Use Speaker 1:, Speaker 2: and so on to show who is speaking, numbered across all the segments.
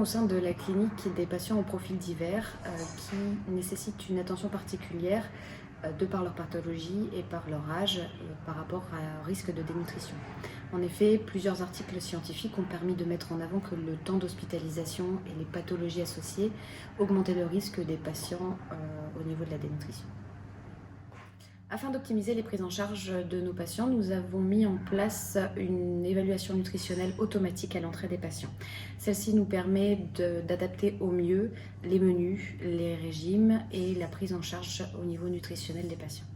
Speaker 1: au sein de la clinique des patients au profil divers qui nécessitent une attention particulière de par leur pathologie et par leur âge par rapport à un risque de dénutrition. En effet, plusieurs articles scientifiques ont permis de mettre en avant que le temps d'hospitalisation et les pathologies associées augmentaient le risque des patients au niveau de la dénutrition. Afin d'optimiser les prises en charge de nos patients, nous avons mis en place une évaluation nutritionnelle automatique à l'entrée des patients. Celle-ci nous permet d'adapter au mieux les menus, les régimes et la prise en charge au niveau nutritionnel des patients.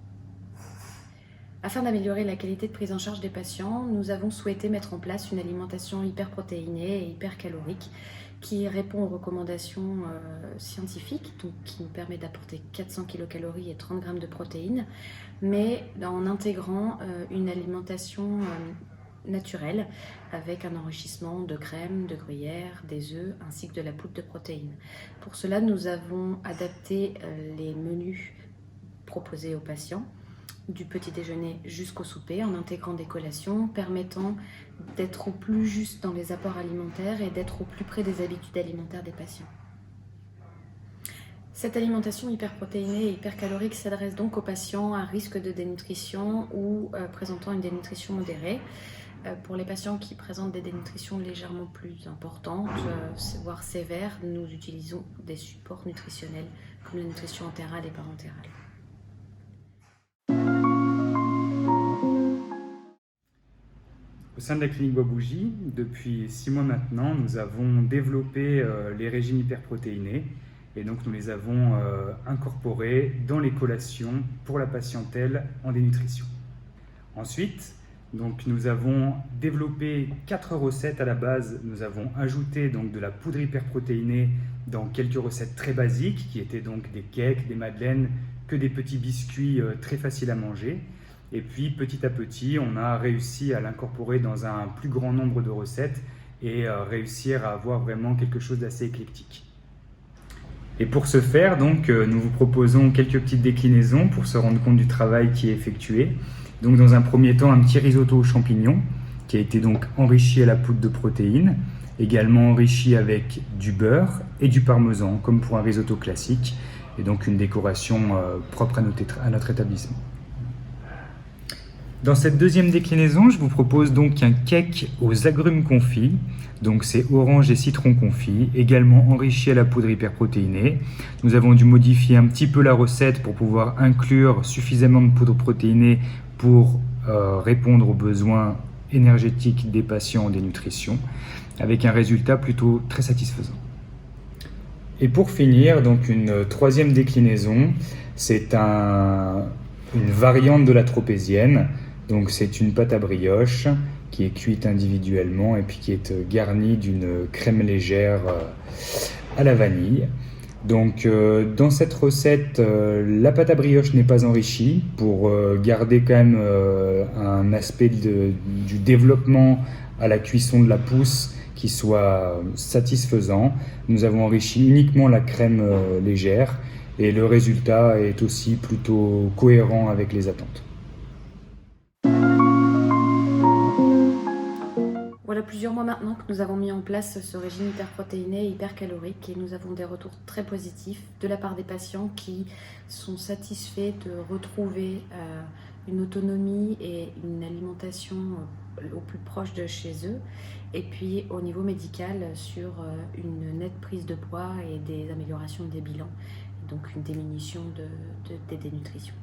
Speaker 1: Afin d'améliorer la qualité de prise en charge des patients, nous avons souhaité mettre en place une alimentation hyperprotéinée et hypercalorique qui répond aux recommandations scientifiques, donc qui nous permet d'apporter 400 kcal et 30 g de protéines, mais en intégrant une alimentation naturelle avec un enrichissement de crème, de gruyère, des œufs ainsi que de la poudre de protéines. Pour cela, nous avons adapté les menus proposés aux patients du petit déjeuner jusqu'au souper en intégrant des collations permettant d'être au plus juste dans les apports alimentaires et d'être au plus près des habitudes alimentaires des patients. Cette alimentation hyperprotéinée et hypercalorique s'adresse donc aux patients à risque de dénutrition ou présentant une dénutrition modérée. Pour les patients qui présentent des dénutritions légèrement plus importantes, voire sévères, nous utilisons des supports nutritionnels comme la nutrition entérale et parentérale.
Speaker 2: Au sein de la clinique Bois Bougie, depuis 6 mois maintenant, nous avons développé les régimes hyperprotéinés et donc nous les avons incorporés dans les collations pour la patientèle en dénutrition. Ensuite, donc, nous avons développé 4 recettes à la base. Nous avons ajouté donc, de la poudre hyperprotéinée dans quelques recettes très basiques qui étaient donc des cakes, des madeleines, que des petits biscuits très faciles à manger. Et puis petit à petit, on a réussi à l'incorporer dans un plus grand nombre de recettes et réussir à avoir vraiment quelque chose d'assez éclectique. Et pour ce faire, donc, nous vous proposons quelques petites déclinaisons pour se rendre compte du travail qui est effectué. Donc dans un premier temps, un petit risotto aux champignons qui a été donc enrichi à la poudre de protéines, également enrichi avec du beurre et du parmesan comme pour un risotto classique et donc une décoration propre à notre établissement. Dans cette deuxième déclinaison, je vous propose donc un cake aux agrumes confits. Donc c'est orange et citron confit, également enrichi à la poudre hyperprotéinée. Nous avons dû modifier un petit peu la recette pour pouvoir inclure suffisamment de poudre protéinée pour répondre aux besoins énergétiques des patients en dénutrition, avec un résultat plutôt très satisfaisant. Et pour finir, donc une troisième déclinaison, c'est une variante de la tropézienne. Donc c'est une pâte à brioche qui est cuite individuellement et puis qui est garnie d'une crème légère à la vanille. Donc dans cette recette, la pâte à brioche n'est pas enrichie pour garder quand même un aspect du développement à la cuisson de la pousse qui soit satisfaisant. Nous avons enrichi uniquement la crème légère et le résultat est aussi plutôt cohérent avec les attentes.
Speaker 1: Voilà plusieurs mois maintenant que nous avons mis en place ce régime hyperprotéiné et hypercalorique et nous avons des retours très positifs de la part des patients qui sont satisfaits de retrouver une autonomie et une alimentation au plus proche de chez eux et puis au niveau médical sur une nette prise de poids et des améliorations des bilans, donc une diminution des dénutritions.